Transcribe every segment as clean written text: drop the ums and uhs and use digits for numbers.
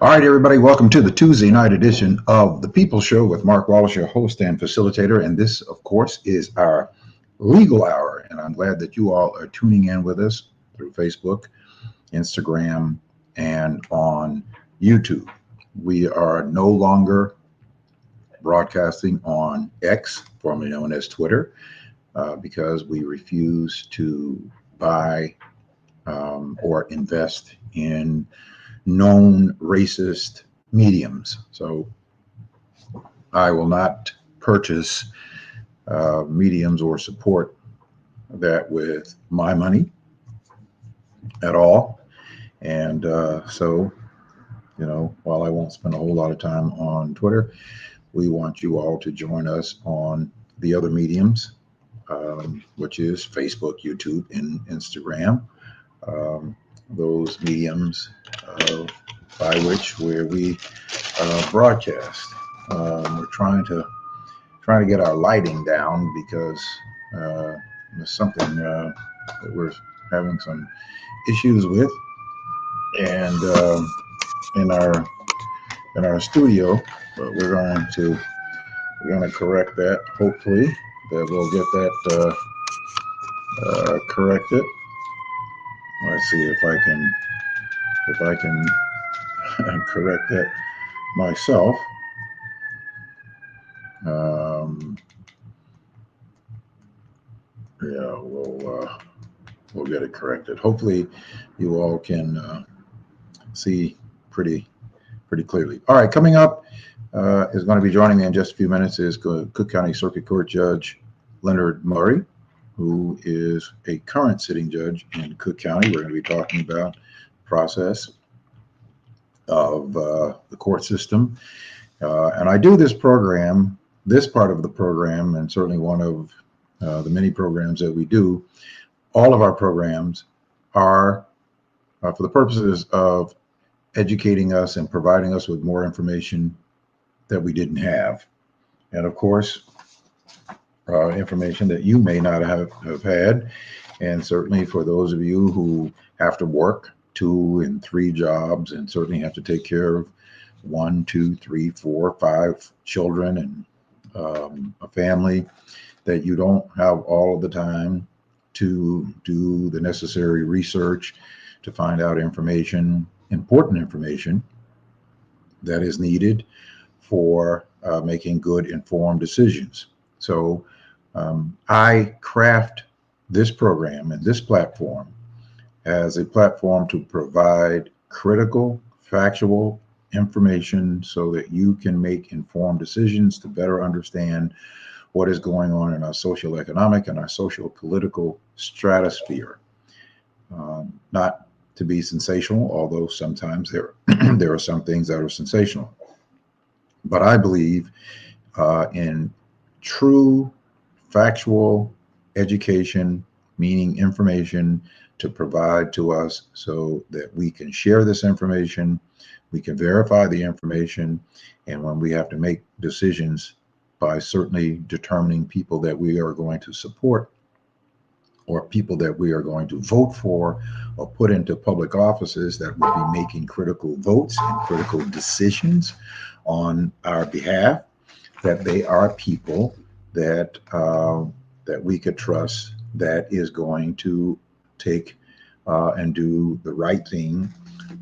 All right, everybody, welcome to the Tuesday night edition of The People Show with Mark Wallace, your host and facilitator. And this, of course, is our legal hour. And I'm glad that you all are tuning in with us through Facebook, Instagram, and on YouTube. We are no longer broadcasting on X, formerly known as Twitter, because we refuse to buy or invest in known racist mediums. So I will not purchase mediums or support that with my money at all. And while I won't spend a whole lot of time on Twitter, we want you all to join us on the other mediums, which is Facebook, YouTube, and Instagram. Those mediums by where we broadcast. We're trying to get our lighting down because there's something that we're having some issues with, and in our studio, but we're going to correct that. Hopefully, that we'll get that corrected. Let's see if I can correct that myself. Yeah, we'll get it corrected. Hopefully, you all can see pretty clearly. All right, coming up is going to be joining me in just a few minutes is Cook County Circuit Court Judge Leonard Murray, who is a current sitting judge in Cook County. We're going to be talking about the process of the court system. And I do this part of the program, and certainly one of the many programs that we do. All of our programs are for the purposes of educating us and providing us with more information that we didn't have. And of course, information that you may not have had. And certainly for those of you who have to work 2 and 3 jobs and certainly have to take care of 1, 2, 3, 4, 5 children and a family, that you don't have all of the time to do the necessary research to find out important information that is needed for making good informed decisions. So I craft this program and this platform as a platform to provide critical, factual information so that you can make informed decisions to better understand what is going on in our social economic and our social political stratosphere. Not to be sensational, although sometimes there are some things that are sensational. But I believe in true factual education, meaning information to provide to us so that we can share this information, we can verify the information, and when we have to make decisions by certainly determining people that we are going to support or people that we are going to vote for or put into public offices that will be making critical votes and critical decisions on our behalf, that they are people that that we could trust, that is going to take and do the right thing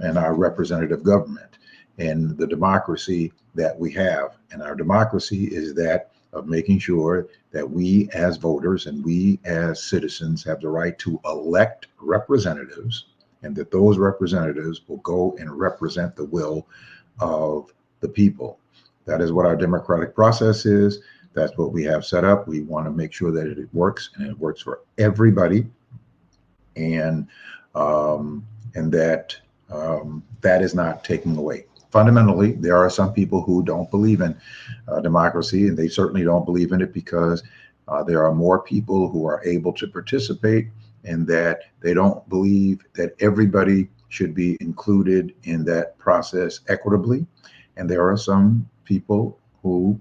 in our representative government and the democracy that we have. And our democracy is that of making sure that we as voters and we as citizens have the right to elect representatives, and that those representatives will go and represent the will of the people. That is what our democratic process is. That's what we have set up. We want to make sure that it works, and it works for everybody, and that that is not taken away. Fundamentally, there are some people who don't believe in democracy, and they certainly don't believe in it because there are more people who are able to participate, and that they don't believe that everybody should be included in that process equitably. And there are some people who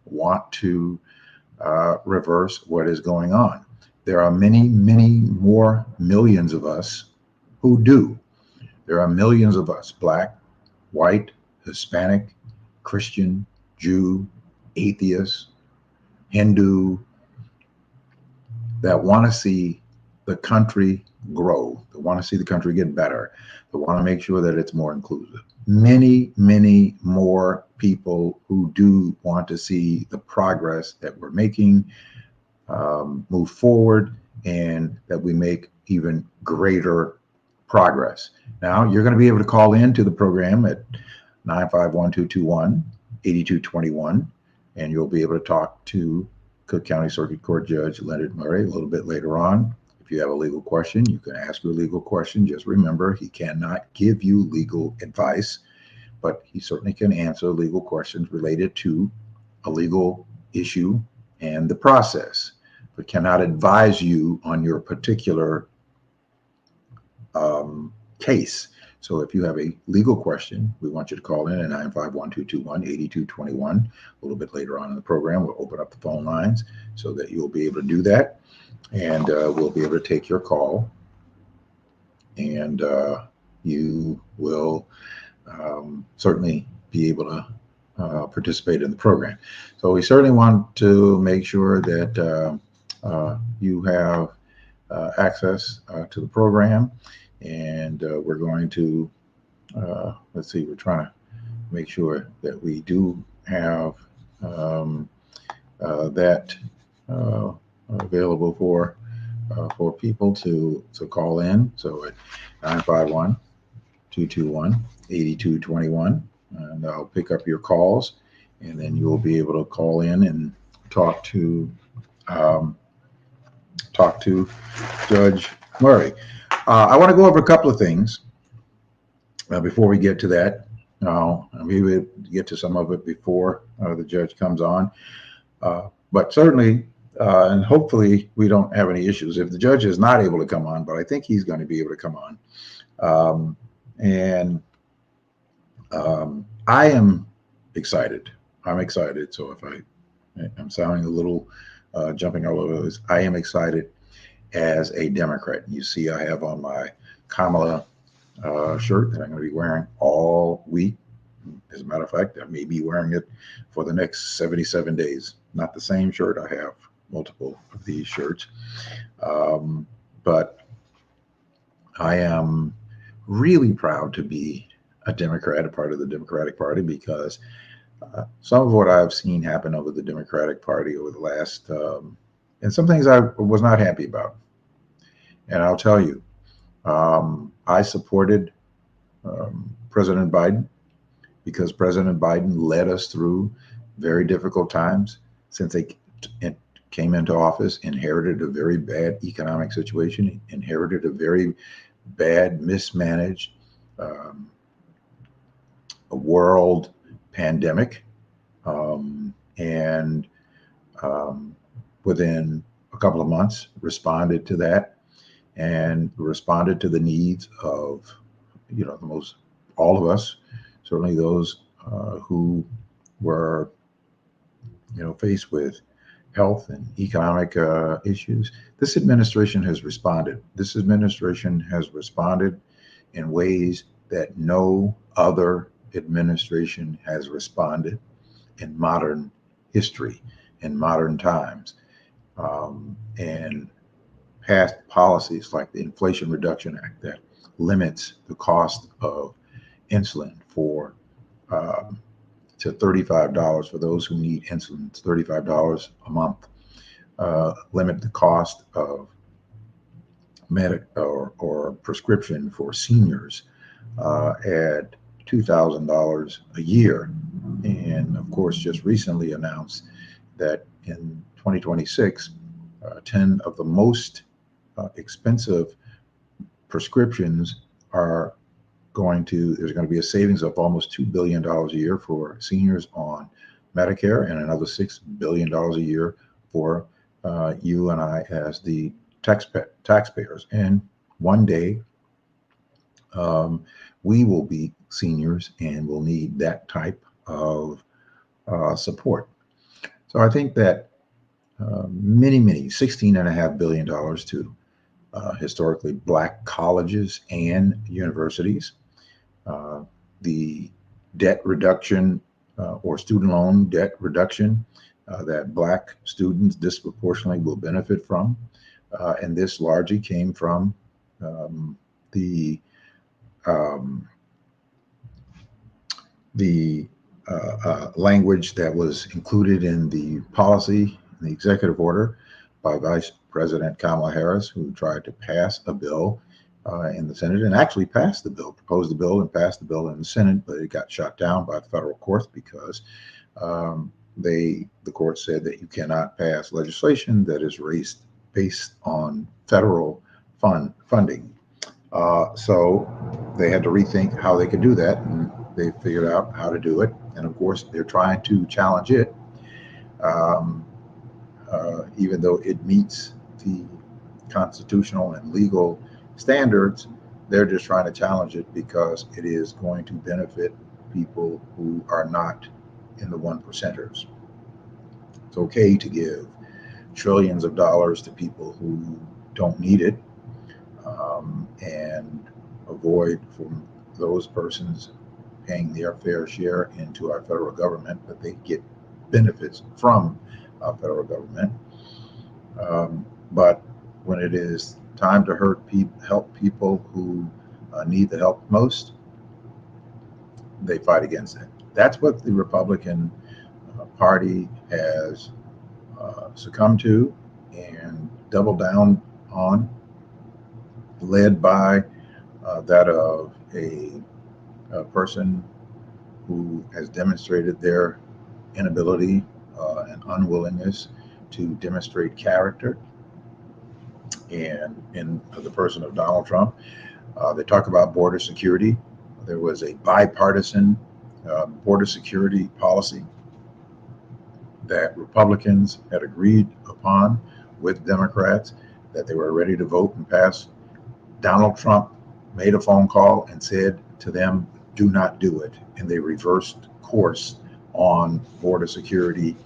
want to reverse what is going on. There are many, many more millions of us who do. There are millions of us, black, white, Hispanic, Christian, Jew, atheist, Hindu, that want to see the country grow, that want to see the country get better, that want to make sure that it's more inclusive. Many, many more people who do want to see the progress that we're making move forward, and that we make even greater progress. Now, you're going to be able to call in to the program at 951-221-8221, and you'll be able to talk to Cook County Circuit Court Judge Leonard Murray a little bit later on. If you have a legal question, you can ask your legal question. Just remember, he cannot give you legal advice, but he certainly can answer legal questions related to a legal issue and the process, but cannot advise you on your particular case. So if you have a legal question, we want you to call in at 951-221-8221. A little bit later on in the program, we'll open up the phone lines so that you'll be able to do that, and we'll be able to take your call, and you will certainly be able to participate in the program. So we certainly want to make sure that you have access to the program, and we're going to let's see, we're trying to make sure that we do have that available for people to call in. So at 951-221-8221, and I'll pick up your calls, and then you'll be able to call in and talk to Judge Murray. I want to go over a couple of things before we get to that. Maybe we'll get to some of it before the judge comes on. But certainly, and hopefully, we don't have any issues if the judge is not able to come on, but I think he's going to be able to come on. I am excited. I'm excited. So if I'm sounding a little jumping all over this, I am excited as a Democrat. You see, I have on my Kamala shirt that I'm going to be wearing all week. As a matter of fact, I may be wearing it for the next 77 days. Not the same shirt. I have multiple of these shirts. But I am really proud to be a Democrat, a part of the Democratic Party, because some of what I've seen happen over the Democratic Party over the last, and some things I was not happy about. And I'll tell you, I supported President Biden because President Biden led us through very difficult times since they came into office, inherited a very bad economic situation, inherited a very bad, mismanaged a world pandemic, and within a couple of months responded to that, and responded to the needs of, all of us, certainly those who were, faced with health and economic issues. This administration has responded. This administration has responded in ways that no other administration has responded in modern history, in modern times, and passed policies like the Inflation Reduction Act that limits the cost of insulin to $35 for those who need insulin. It's $35 a month. Limit the cost of or prescription for seniors at $2,000 a year. And of course, just recently announced that in 2026, 10 of the most expensive prescriptions there's going to be a savings of almost $2 billion a year for seniors on Medicare, and another $6 billion a year for you and I as the taxpayers. And one day we will be seniors and will need that type of support. So I think that many, $16.5 billion to historically Black colleges and universities. The debt reduction or student loan debt reduction that Black students disproportionately will benefit from. And this largely came from the language that was included in the policy, the executive order by Vice President Kamala Harris, who tried to pass a bill in the Senate and actually passed the bill, proposed the bill and passed the bill in the Senate, but it got shot down by the federal courts because the court said that you cannot pass legislation that is based on federal funding. So they had to rethink how they could do that, and they figured out how to do it. And of course, they're trying to challenge it, even though it meets the constitutional and legal standards. They're just trying to challenge it because it is going to benefit people who are not in the 1%ers. It's okay to give trillions of dollars to people who don't need it, and avoid from those persons paying their fair share into our federal government, but they get benefits from our federal government. But when it is time to help people who need the help most, they fight against it. That's what the Republican Party has succumbed to and doubled down on, led by that of a person who has demonstrated their inability and unwillingness to demonstrate character, and in the person of Donald Trump. They talk about border security. There was a bipartisan border security policy that Republicans had agreed upon with Democrats, that they were ready to vote and pass. Donald Trump made a phone call and said to them, do not do it. And they reversed course on border security.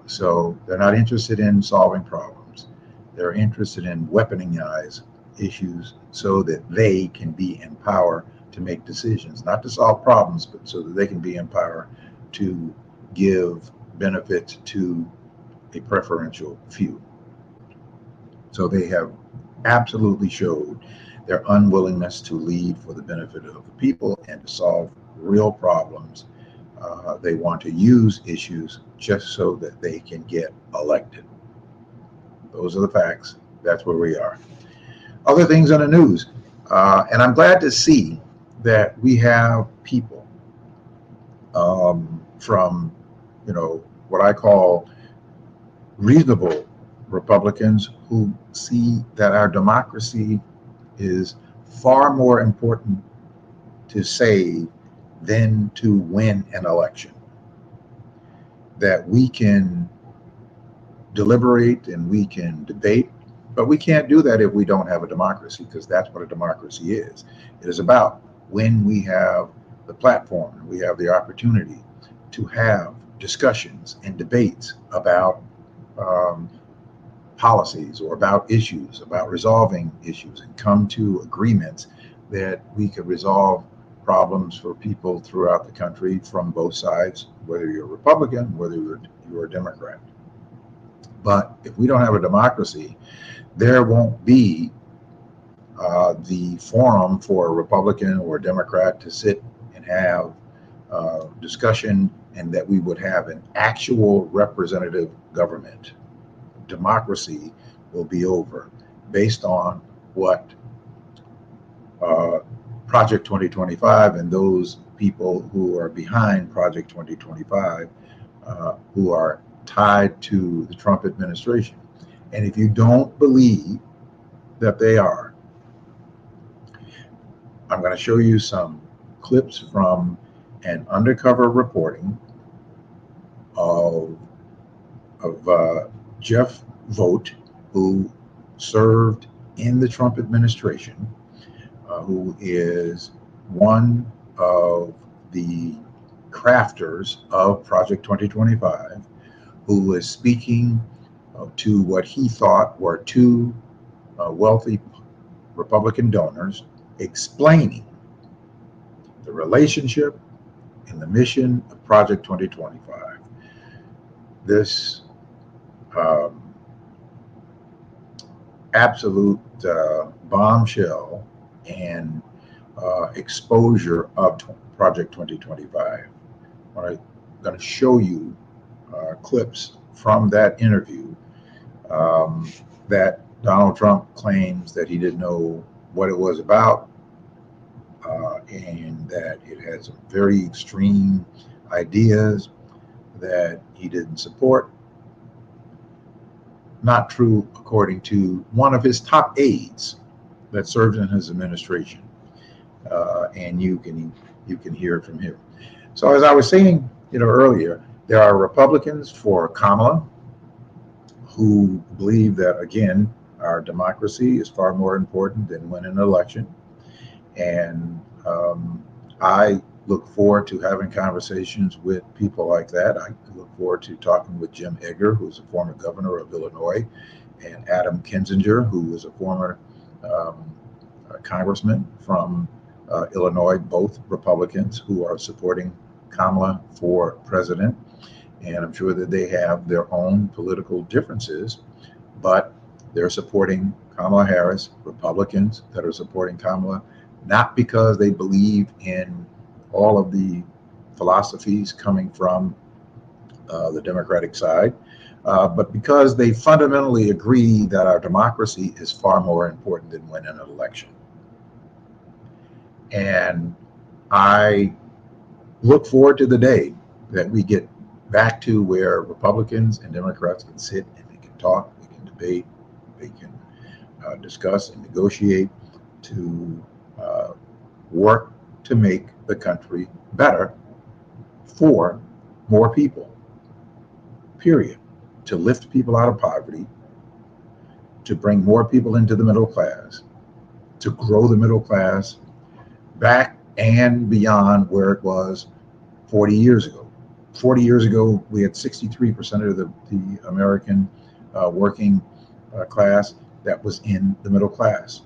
So they're not interested in solving problems. They're interested in weaponizing issues so that they can be in power to make decisions, not to solve problems, but so that they can be in power to give benefits to a preferential few. So they have absolutely showed their unwillingness to lead for the benefit of the people and to solve real problems. They want to use issues just so that they can get elected. Those are the facts. That's where we are. Other things on the news, and I'm glad to see that we have people from, what I call reasonable Republicans who see that our democracy is far more important to save than to win an election. That we can deliberate and we can debate, but we can't do that if we don't have a democracy, because that's what a democracy is. It is about when we have the platform and we have the opportunity to have discussions and debates about policies or about issues, about resolving issues, and come to agreements that we could resolve problems for people throughout the country from both sides, whether you're a Republican, whether you're a Democrat. But if we don't have a democracy, there won't be the forum for a Republican or a Democrat to sit and have discussion, and that we would have an actual representative government. Democracy will be over based on what Project 2025 and those people who are behind Project 2025 who are tied to the Trump administration. And if you don't believe that they are, I'm going to show you some clips from an undercover reporting of Jeff Vogt, who served in the Trump administration, who is one of the crafters of Project 2025, who was speaking to what he thought were two wealthy Republican donors, explaining the relationship in the mission of Project 2025. This absolute bombshell and exposure of Project 2025. I'm going to show you clips from that interview that Donald Trump claims that he didn't know what it was about, and that it had some very extreme ideas that he didn't support. Not true, according to one of his top aides that served in his administration, and you can hear it from him. So, as I was saying, earlier, there are Republicans for Kamala who believe that, again, our democracy is far more important than winning an election, and I look forward to having conversations with people like that. I look forward to talking with Jim Edgar, who's a former governor of Illinois, and Adam Kinzinger, who is a former congressman from Illinois, both Republicans who are supporting Kamala for president. And I'm sure that they have their own political differences, but they're supporting Kamala Harris, Republicans that are supporting Kamala, not because they believe in all of the philosophies coming from the Democratic side, but because they fundamentally agree that our democracy is far more important than winning an election. And I look forward to the day that we get back to where Republicans and Democrats can sit and they can talk, they can debate, they can discuss and negotiate to work to make the country better for more people, period. To lift people out of poverty, to bring more people into the middle class, to grow the middle class back and beyond where it was 40 years ago. 40 years ago, we had 63% of the American working class that was in the middle class.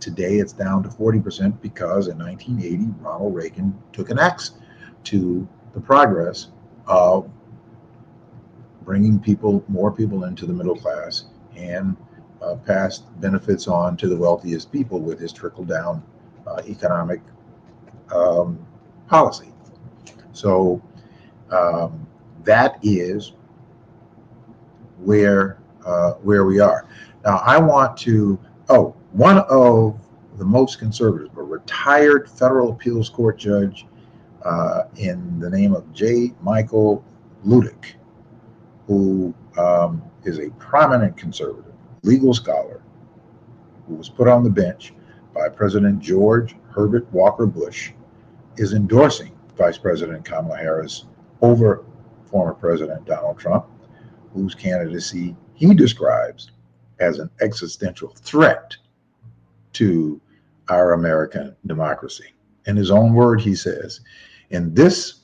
Today, it's down to 40% because in 1980, Ronald Reagan took an axe to the progress of bringing more people into the middle class and passed benefits on to the wealthiest people with his trickle-down economic policy. So that is where we are. Now, I want to, one of the most conservative, a retired federal appeals court judge in the name of J. Michael Ludick, who is a prominent conservative, legal scholar, who was put on the bench by President George Herbert Walker Bush, is endorsing Vice President Kamala Harris over former President Donald Trump, whose candidacy he describes as an existential threat to our American democracy. In his own word, he says, in this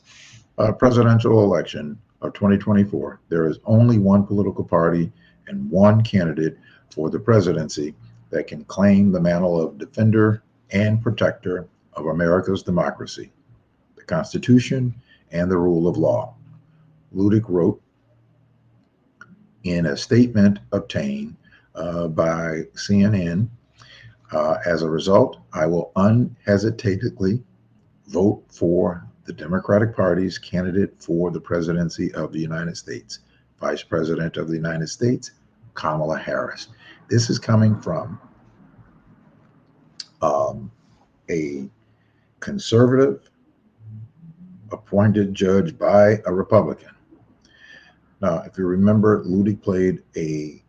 presidential election of 2024, there is only one political party and one candidate for the presidency that can claim the mantle of defender and protector of America's democracy, the Constitution, and the rule of law. Ludick wrote in a statement obtained by CNN, as a result, I will unhesitatingly vote for the Democratic Party's candidate for the presidency of the United States, Vice President of the United States, Kamala Harris. This is coming from a conservative appointed judge by a Republican. Now, if you remember, Ludick played a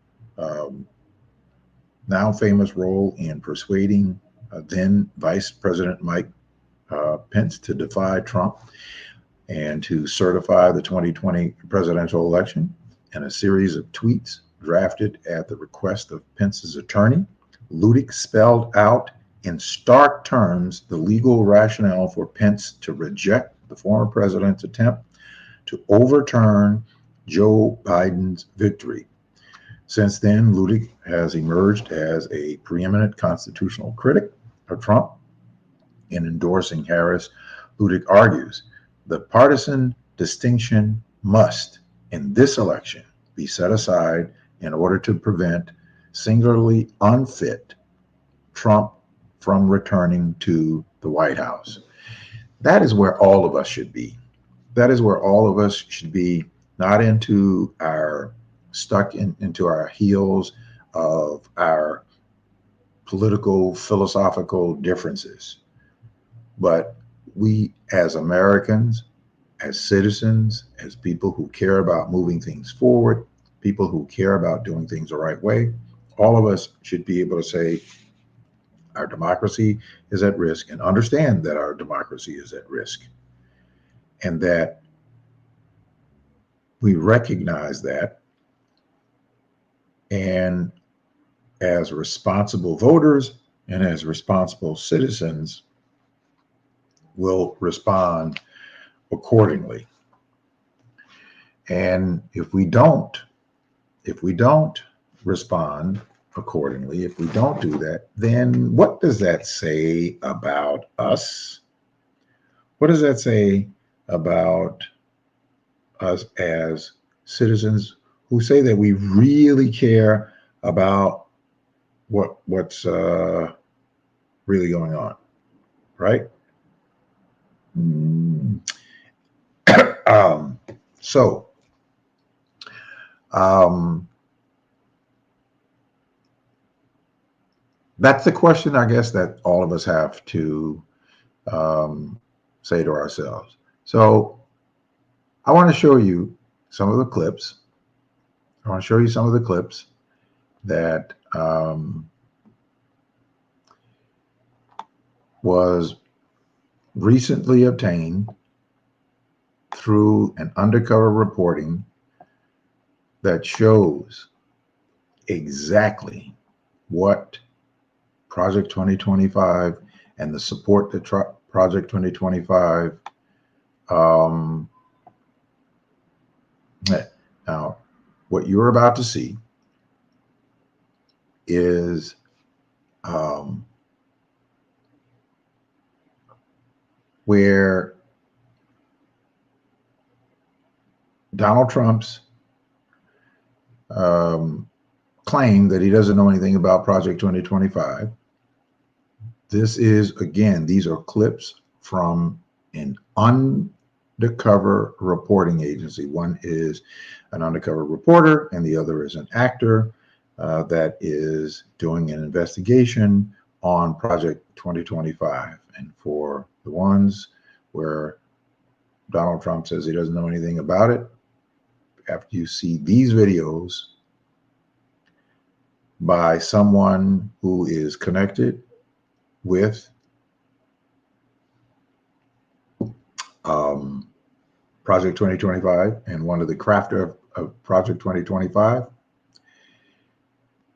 now famous role in persuading then Vice President Mike Pence to defy Trump and to certify the 2020 presidential election. In a series of tweets drafted at the request of Pence's attorney, Ludick spelled out in stark terms the legal rationale for Pence to reject the former president's attempt to overturn Joe Biden's victory. Since then, Ludick has emerged as a preeminent constitutional critic of Trump. In endorsing Harris, Ludick argues the partisan distinction must, in this election, be set aside in order to prevent singularly unfit Trump from returning to the White House. That is where all of us should be. That is where all of us should be, not into our into our heels of our political, philosophical differences. But we as Americans, as citizens, as people who care about moving things forward, people who care about doing things the right way, all of us should be able to say our democracy is at risk and understand that our democracy is at risk, and that we recognize that, and as responsible voters and as responsible citizens will respond accordingly. And if we don't respond accordingly, if we don't do that, then what does that say about us? What does that say about us as citizens who say that we really care about what's really going on, right? That's the question, I guess, that all of us have to say to ourselves. So I want to show you some of the clips. I want to show you some of the clips that was recently obtained through an undercover reporting that shows exactly what Project 2025 and the support that Project 2025 now what you're about to see is where Donald Trump's claim that he doesn't know anything about Project 2025. This is, again, these are clips from an undercover reporting agency. One is an undercover reporter and the other is an actor that is doing an investigation on Project 2025. And for the ones where Donald Trump says he doesn't know anything about it, after you see these videos by someone who is connected with Project 2025 and one of the crafter of Project 2025,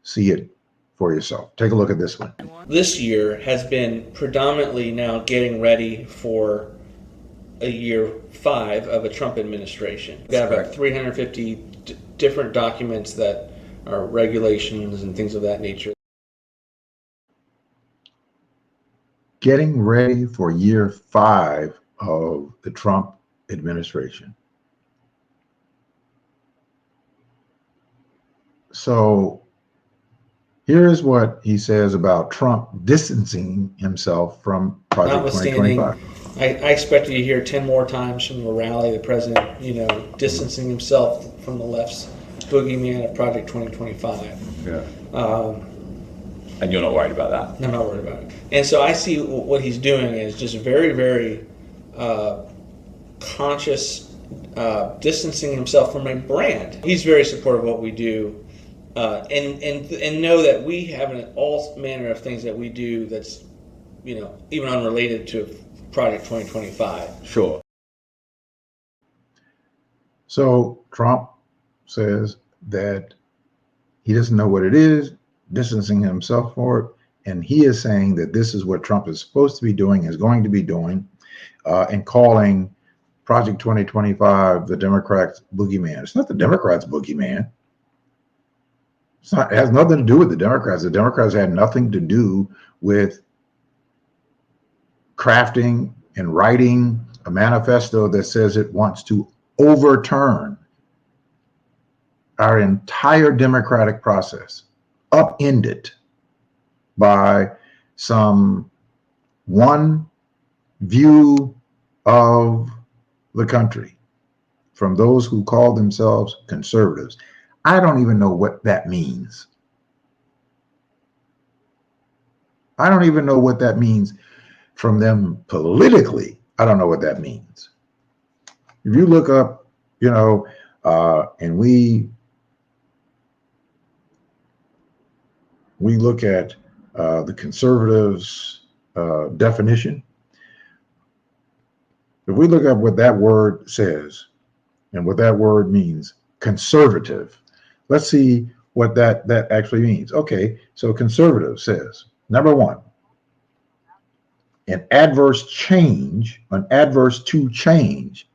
see it for yourself. Take a look at this one. This year has been predominantly now getting ready for a year 5 of a Trump administration. We've got about 350 different documents that are regulations and things of that nature. Getting ready for year 5 of the Trump administration. So here's what he says about Trump distancing himself from Project 2025. I expect you to hear 10 more times from the rally, the president, distancing himself from the left's boogeyman of Project 2025. Yeah. And you're not worried about that? I'm not worried about it. And so I see what he's doing is just very, very conscious distancing himself from a brand. He's very supportive of what we do, and know that we have all manner of things that we do that's, even unrelated to Project 2025. Sure. So Trump says that he doesn't know what it is, distancing himself for it, and he is saying that this is what Trump is supposed to be doing, is going to be doing, and calling Project 2025 the Democrats' boogeyman. It's not the Democrats' boogeyman. It has nothing to do with the Democrats. The Democrats had nothing to do with crafting and writing a manifesto that says it wants to overturn our entire democratic process, upend it by some one view of the country from those who call themselves conservatives. I don't even know what that means. I don't even know what that means from them politically. I don't know what that means. If you look up, and we look at the conservatives' definition, if we look up what that word says and what that word means, conservative, let's see what that actually means. Okay, so conservative says, number one, an adverse to change.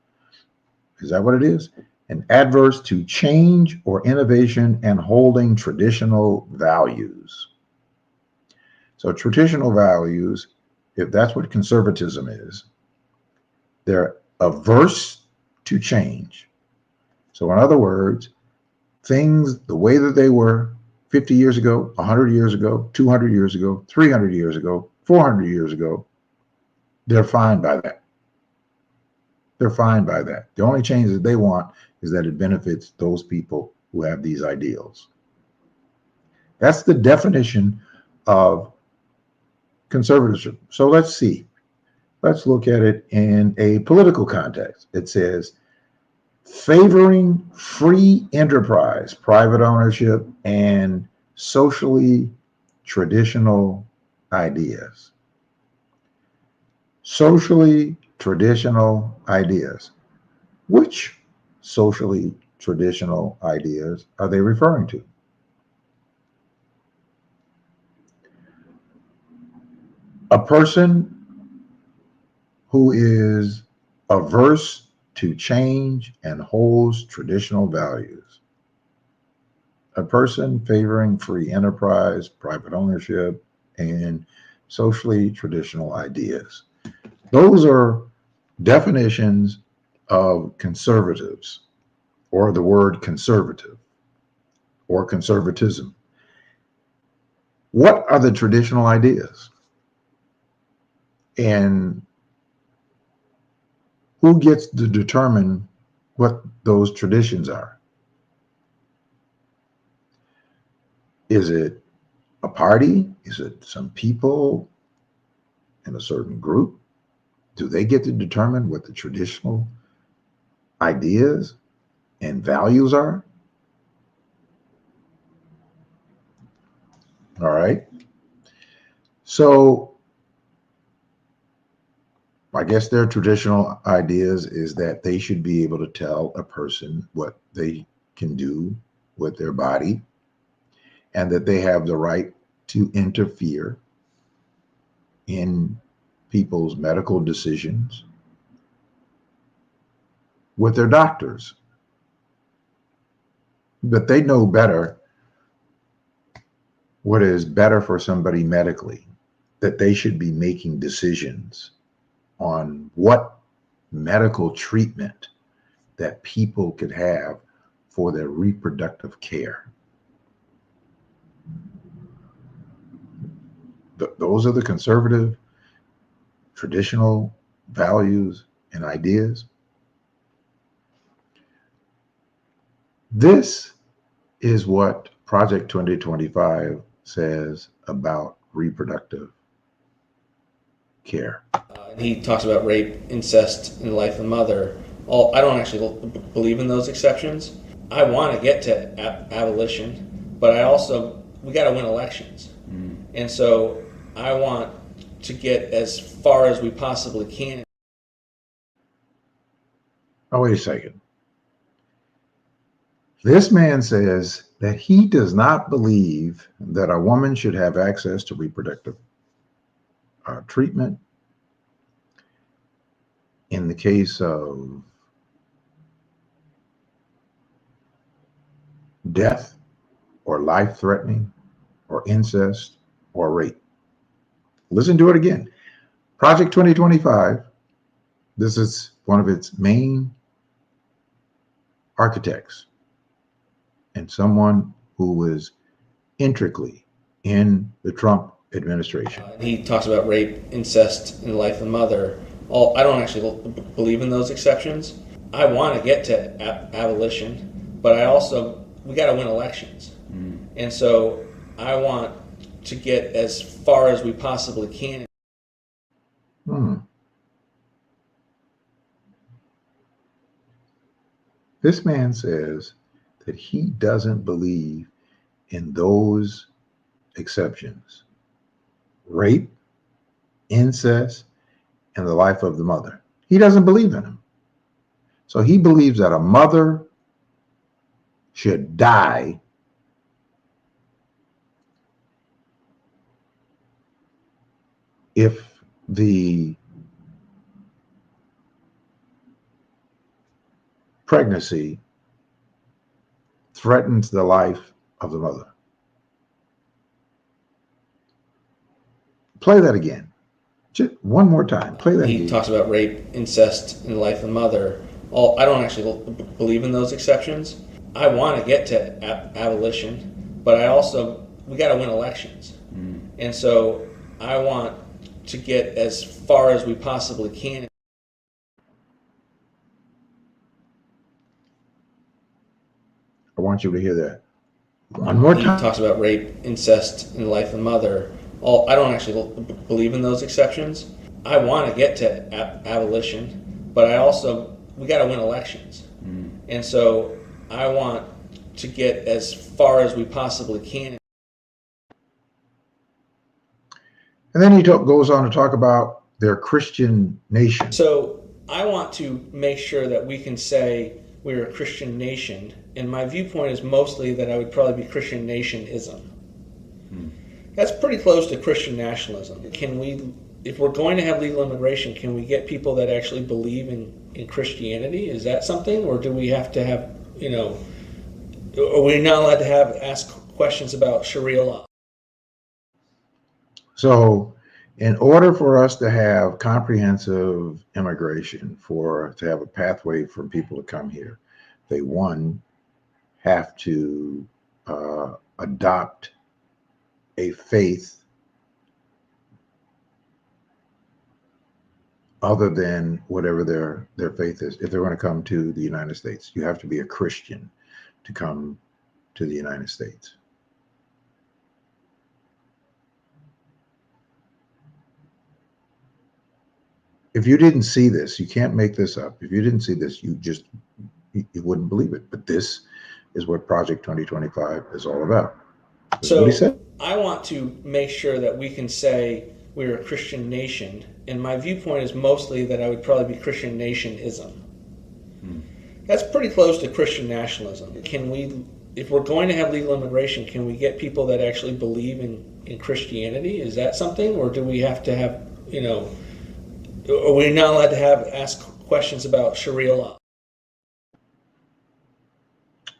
Is that what it is? An adverse to change or innovation and holding traditional values. So traditional values, if that's what conservatism is, they're averse to change. So in other words, things the way that they were 50 years ago, 100 years ago, 200 years ago, 300 years ago, 400 years ago, they're fine by that. They're fine by that. The only change that they want is that it benefits those people who have these ideals. That's the definition of conservatism. So let's see. Let's look at it in a political context. It says, favoring free enterprise, private ownership, and socially traditional ideas. Socially traditional ideas. Which socially traditional ideas are they referring to? A person who is averse to change and holds traditional values. A person favoring free enterprise, private ownership, and socially traditional ideas. Those are definitions of conservatives, or the word conservative, or conservatism. What are the traditional ideas? And who gets to determine what those traditions are? Is it a party? Is it some people in a certain group? Do they get to determine what the traditional ideas and values are? All right. So I guess their traditional ideas is that they should be able to tell a person what they can do with their body, and that they have the right to interfere in people's medical decisions with their doctors. But they know better what is better for somebody medically, that they should be making decisions on what medical treatment that people could have for their reproductive care. Those are the conservative, traditional values and ideas. This is what Project 2025 says about reproductive care. He talks about rape, incest, and the life of the mother. I don't actually believe in those exceptions. I want to get to abolition, but we got to win elections. And so I want to get as far as we possibly can. Oh, wait a second. This man says that he does not believe that a woman should have access to reproductive treatment in the case of death or life-threatening or incest or rape. Listen to it again. Project 2025 This is one of its main architects and someone who was intricately in the Trump administration. He talks about rape, incest, and the life of the mother. I don't actually believe in those exceptions. I want to get to abolition, but we got to win elections. And so I want to get as far as we possibly can. This man says that he doesn't believe in those exceptions: rape, incest, and the life of the mother. He doesn't believe in them. So he believes that a mother should die if the pregnancy threatens the life of the mother. Play that again. Just one more time. Play that again. He talks about rape, incest, and the life of the mother. I don't actually believe in those exceptions. I want to get to abolition, but we got to win elections. And so I want to get as far as we possibly can. I want you to hear that one more time. He talks about rape, incest, and the life of the mother. I don't actually believe in those exceptions. I want to get to abolition, but we got to win elections. And so I want to get as far as we possibly can. And then he goes on to talk about their Christian nation. So I want to make sure that we can say we're a Christian nation. And my viewpoint is mostly that I would probably be Christian nationism. That's pretty close to Christian nationalism. If we're going to have legal immigration, can we get people that actually believe in Christianity? Is that something? Or do we have to have, are we not allowed to ask questions about Sharia law? So in order for us to have comprehensive immigration, to have a pathway for people to come here, they, one, have to adopt a faith other than whatever their faith is. If they're going to come to the United States, you have to be a Christian to come to the United States. If you didn't see this, you can't make this up. If you didn't see this, you wouldn't believe it. But this is what Project 2025 is all about. That's what he said. I want to make sure that we can say we're a Christian nation, and my viewpoint is mostly that I would probably be Christian nationism. That's pretty close to Christian nationalism. If we're going to have legal immigration, can we get people that actually believe in Christianity? Is that something? Or do we have to have, are we not allowed to ask questions about Sharia law?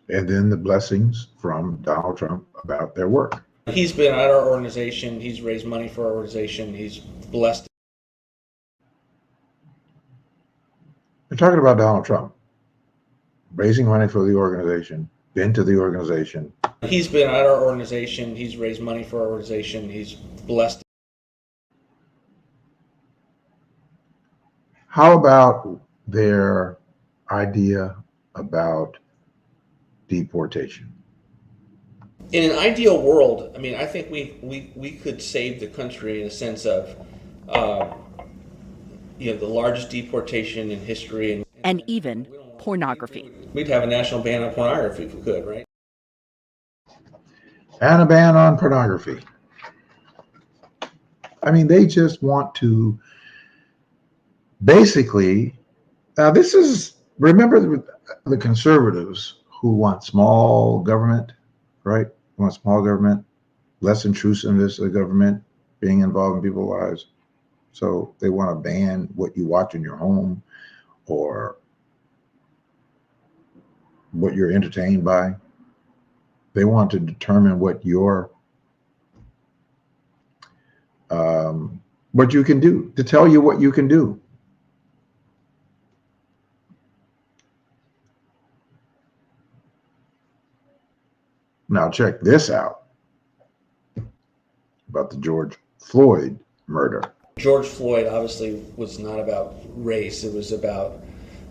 And then the blessings from Donald Trump about their work. He's been at our organization. He's raised money for our organization. He's blessed. We're talking about Donald Trump raising money for the organization, been to the organization. He's been at our organization. He's raised money for our organization. He's blessed. How about their idea about deportation? In an ideal world, I think we could save the country in a sense of, the largest deportation in history. And even pornography. We'd have a national ban on pornography if we could, right? And a ban on pornography. They just want to basically, now this is, remember the conservatives who want small government, right? Want small government, less intrusiveness of government being involved in people's lives. So they want to ban what you watch in your home or what you're entertained by. They want to determine what what you can do, to tell you what you can do. Now check this out about the George Floyd murder. George Floyd obviously was not about race. It was about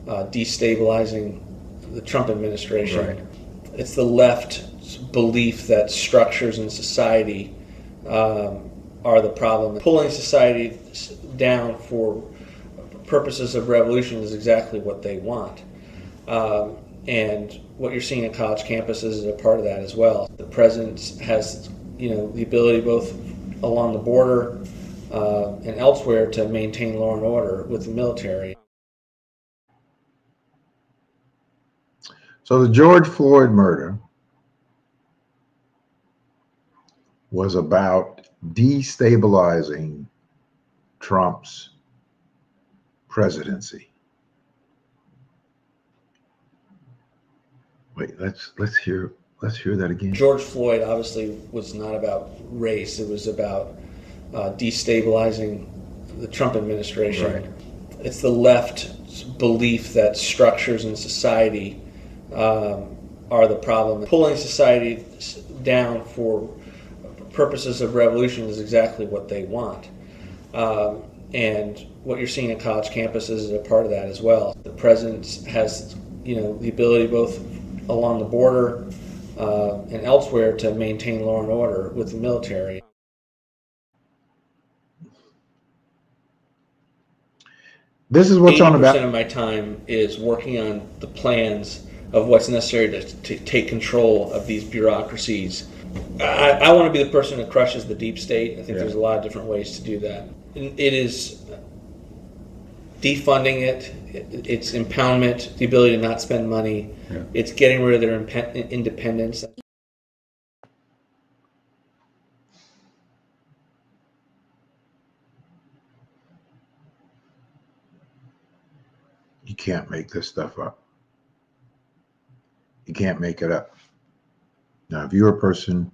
destabilizing the Trump administration. Right. It's the left's belief that structures in society are the problem. Pulling society down for purposes of revolution is exactly what they want. And what you're seeing at college campuses is a part of that as well. The president has, the ability both along the border and elsewhere to maintain law and order with the military. So the George Floyd murder was about destabilizing Trump's presidency. Wait, let's hear that again. George Floyd obviously was not about race. It was about destabilizing the Trump administration. Right. It's the left's belief that structures in society are the problem. Pulling society down for purposes of revolution is exactly what they want. And what you're seeing at college campuses is a part of that as well. The president has, the ability both along the border and elsewhere to maintain law and order with the military. This is what's on the 80% back. of my time is working on the plans of what's necessary to take control of these bureaucracies. I want to be the person that crushes the deep state. I think there's a lot of different ways to do that. It is defunding it, it's impoundment, the ability to not spend money, it's getting rid of their independence. You can't make this stuff up. You can't make it up. Now, if you're a person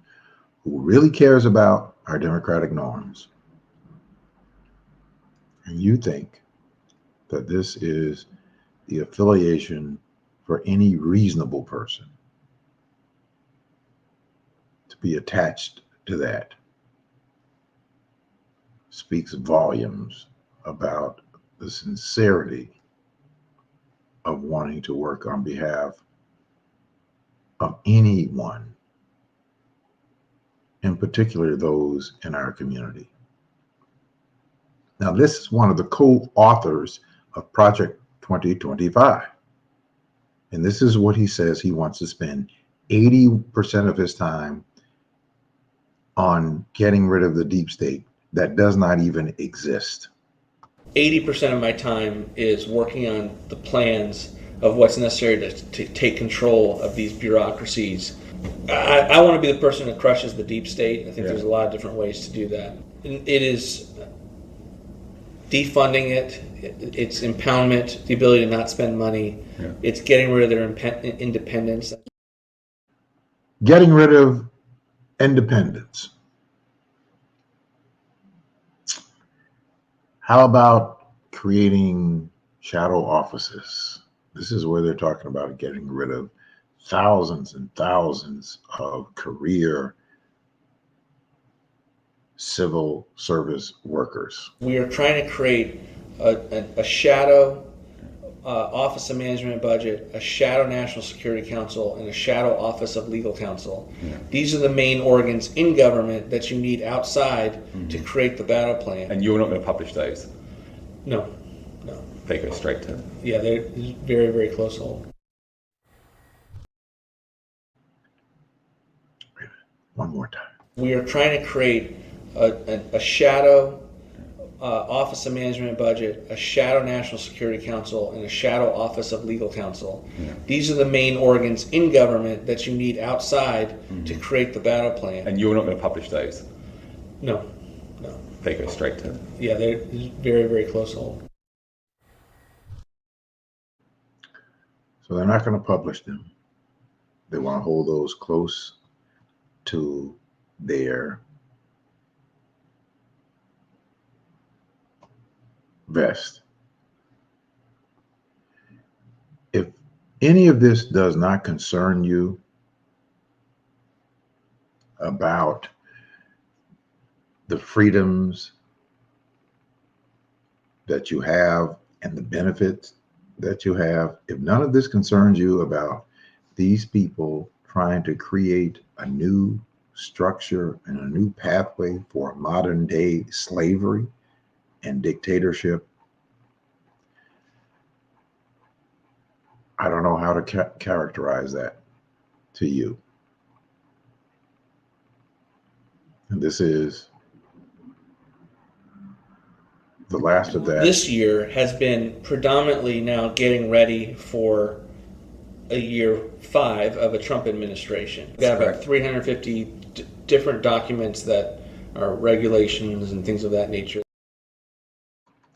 who really cares about our democratic norms, and you think that this is the affiliation for any reasonable person to be attached to that, speaks volumes about the sincerity of wanting to work on behalf of anyone, in particular those in our community. Now, this is one of the co-authors of Project 2025. And this is what he says he wants to spend 80% of his time on getting rid of the deep state that does not even exist. 80% of my time is working on the plans of what's necessary to take control of these bureaucracies. I want to be the person that crushes the deep state. I think there's a lot of different ways to do that. It is defunding it, it's impoundment, the ability to not spend money, it's getting rid of their independence. Getting rid of independence. How about creating shadow offices? This is where they're talking about getting rid of thousands and thousands of career civil service workers. We are trying to create a shadow Office of Management and Budget, a shadow National Security Council, and a shadow Office of Legal Counsel. These are the main organs in government that you need outside to create the battle plan. And you're not going to publish those? No. They go straight to... Yeah, they're very, very close hold. One more time. We are trying to create a shadow Office of Management and Budget, a shadow National Security Council, and a shadow Office of Legal Counsel. These are the main organs in government that you need outside to create the battle plan. And you're not going to publish those? No. They go straight to... Yeah, they're very, very close hold. So they're not going to publish them. They want to hold those close to their vest. If any of this does not concern you, about the freedoms that you have and the benefits that you have, if none of this concerns you about these people trying to create a new structure and a new pathway for modern day slavery and dictatorship, I don't know how to characterize that to you. And this is the last of that. This year has been predominantly now getting ready for a year 5 of a Trump administration. We've got about 350 different documents that are regulations and things of that nature.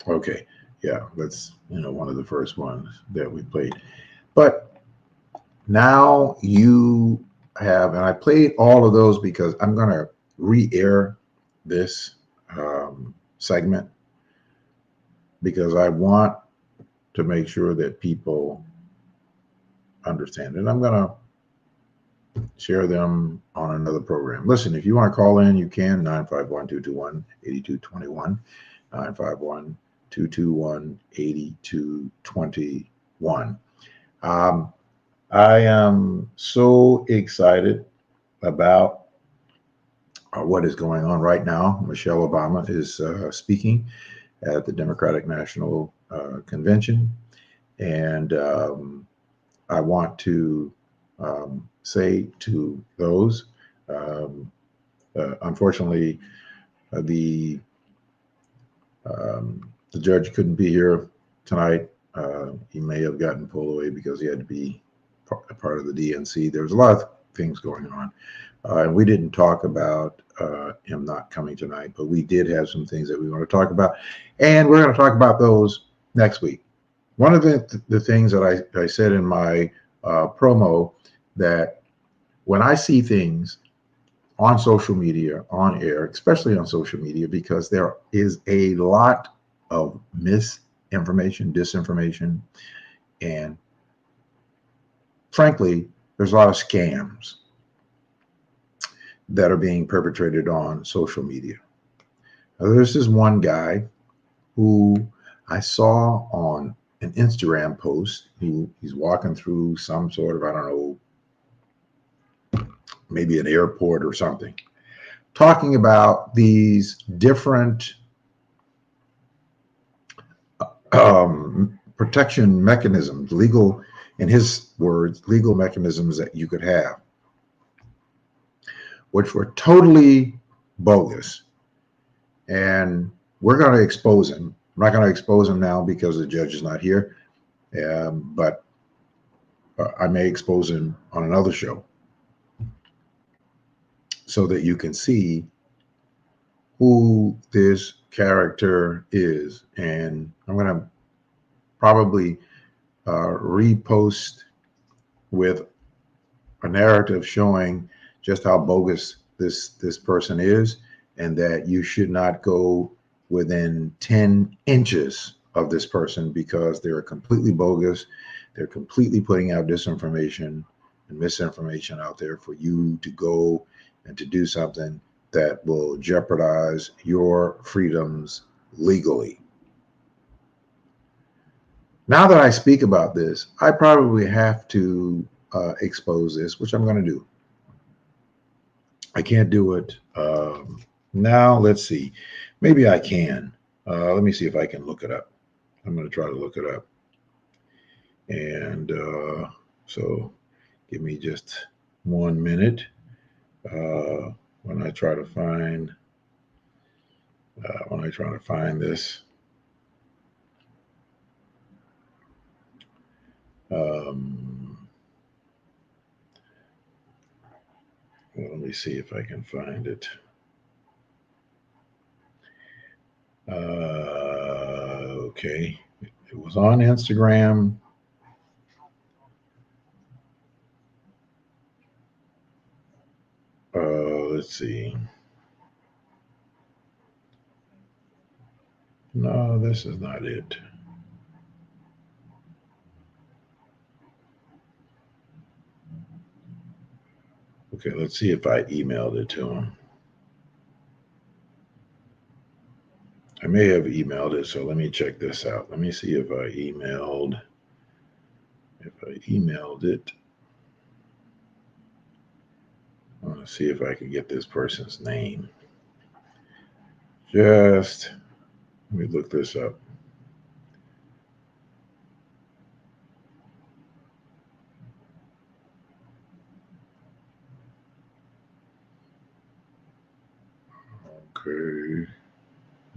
Okay, yeah, that's one of the first ones that we played. But now you have, and I played all of those because I'm going to re-air this segment because I want to make sure that people understand it. I'm going to share them on another program. Listen, if you want to call in, you can, 951-221-8221, 951-221-8221. I am so excited about what is going on right now. Michelle Obama is speaking at the Democratic National Convention. And I want to say to those, unfortunately, the judge couldn't be here tonight. He may have gotten pulled away because he had to be a part of the DNC. There was a lot of things going on. And we didn't talk about him not coming tonight, but we did have some things that we want to talk about. And we're going to talk about those next week. One of the things that I said in my promo, that when I see things on social media, on air, especially on social media, because there is a lot of misinformation, disinformation, and frankly, there's a lot of scams that are being perpetrated on social media. Now, there's this one guy who I saw on an Instagram post. He's walking through some sort of, I don't know, maybe an airport or something, talking about these different protection mechanisms, legal, in his words, legal mechanisms that you could have, which were totally bogus. And we're going to expose him. I'm not going to expose him now because the judge is not here, but I may expose him on another show so that you can see who this character is. And I'm going to probably repost with a narrative showing just how bogus this person is, and that you should not go within 10 inches of this person because they're completely bogus. They're completely putting out disinformation and misinformation out there for you to go and to do something that will jeopardize your freedoms legally. Now that I speak about this, I probably have to expose this, which I'm going to do. I can't do it now. Let's see. Maybe I can. Let me see if I can look it up. I'm going to try to look it up. And so give me just 1 minute when I try to find this. Well, let me see if I can find it. Okay, it was on Instagram. Let's see. No, this is not it. Okay, let's see if I emailed it to him. I may have emailed it, so let me check this out. Let me see if I emailed it. I want to see if I can get this person's name. Just let me look this up.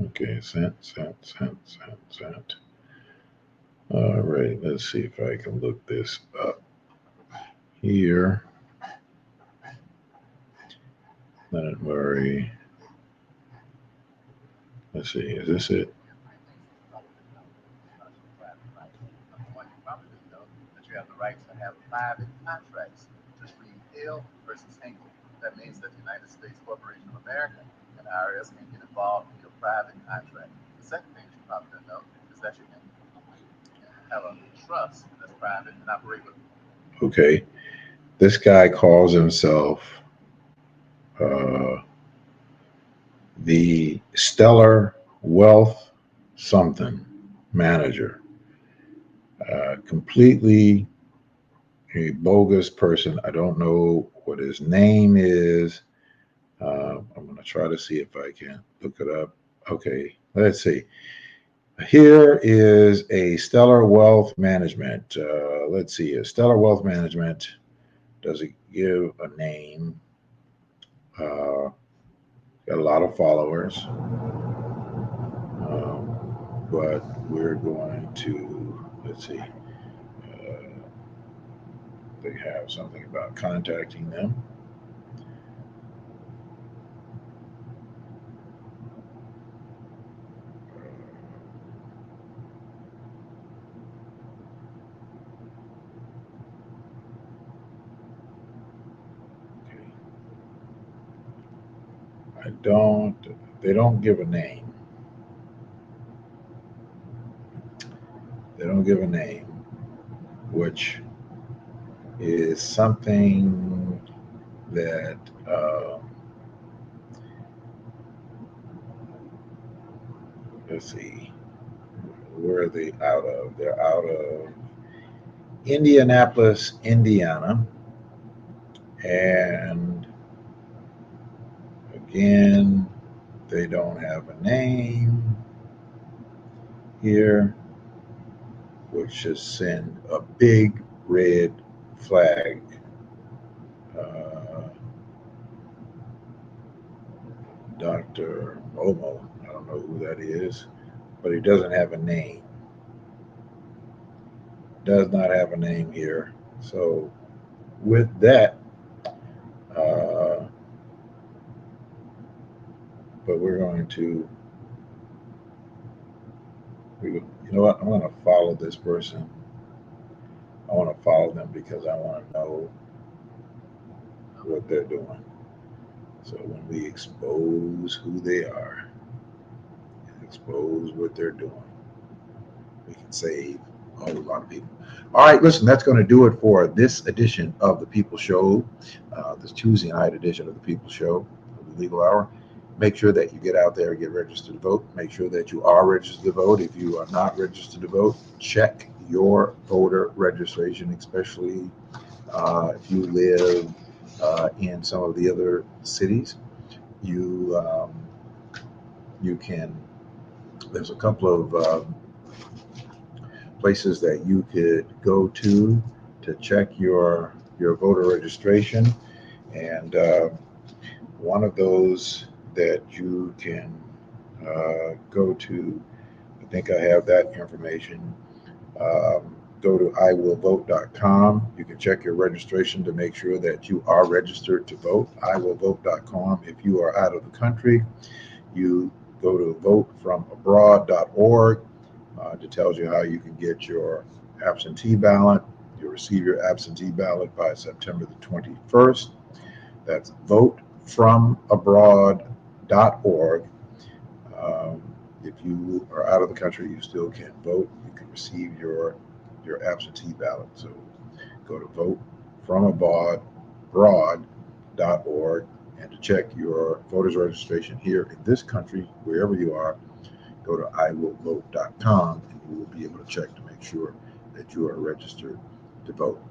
Okay, sent. All right, let's see if I can look this up here. Leonard Murray. Let's see, is this it? What you probably didn't know that you have the right to have private contracts. Just read Hill versus Hinkle. That means that the United States Corporation of America and IRS can get involved in your private contract. The second thing that you probably didn't know is that you can have a trust that's private and operate with. Okay, this guy calls himself the Stellar Wealth something manager. Completely a bogus person. I don't know what his name is. I'm going to try to see if I can look it up. Okay, let's see. Here is a Stellar Wealth Management. Let's see. A Stellar Wealth Management, does it give a name? Got a lot of followers. But we're going to, let's see. They have something about contacting them. They don't give a name. They don't give a name, which is something that let's see, where are they out of? They're out of Indianapolis, Indiana. And again, they don't have a name here, which should send a big red flag. Dr. Momo, I don't know who that is, but he doesn't have a name. Does not have a name here. So with that, but we're going to, you know what, I'm going to follow this person. I want to follow them because I want to know what they're doing. So when we expose who they are, expose what they're doing, we can save a whole lot of people. All right, listen, that's going to do it for this edition of the People Show, this Tuesday night edition of the People Show, the Legal Hour. Make sure that you get out there and get registered to vote. Make sure that you are registered to vote. If you are not registered to vote, check your voter registration, especially if you live in some of the other cities. You can. There's a couple of places that you could go to check your voter registration, and one of those that you can go to, I think I have that information. Go to iwillvote.com. You can check your registration to make sure that you are registered to vote. iwillvote.com. If you are out of the country, you go to votefromabroad.org. It tells you how you can get your absentee ballot. You'll receive your absentee ballot by September the 21st. That's votefromabroad.org. If you are out of the country, you still can vote. You can receive your absentee ballot. So go to votefromabroad.org ivote.org, and to check your voters registration here in this country, wherever you are, go to iwillvote.com, and you will be able to check to make sure that you are registered to vote.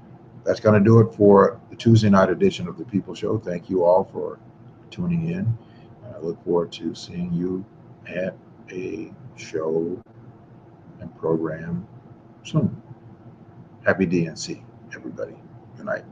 That's going to do it for the Tuesday night edition of the People Show. Thank you all for tuning in. I look forward to seeing you at a show and program soon. Happy DNC, everybody. Good night.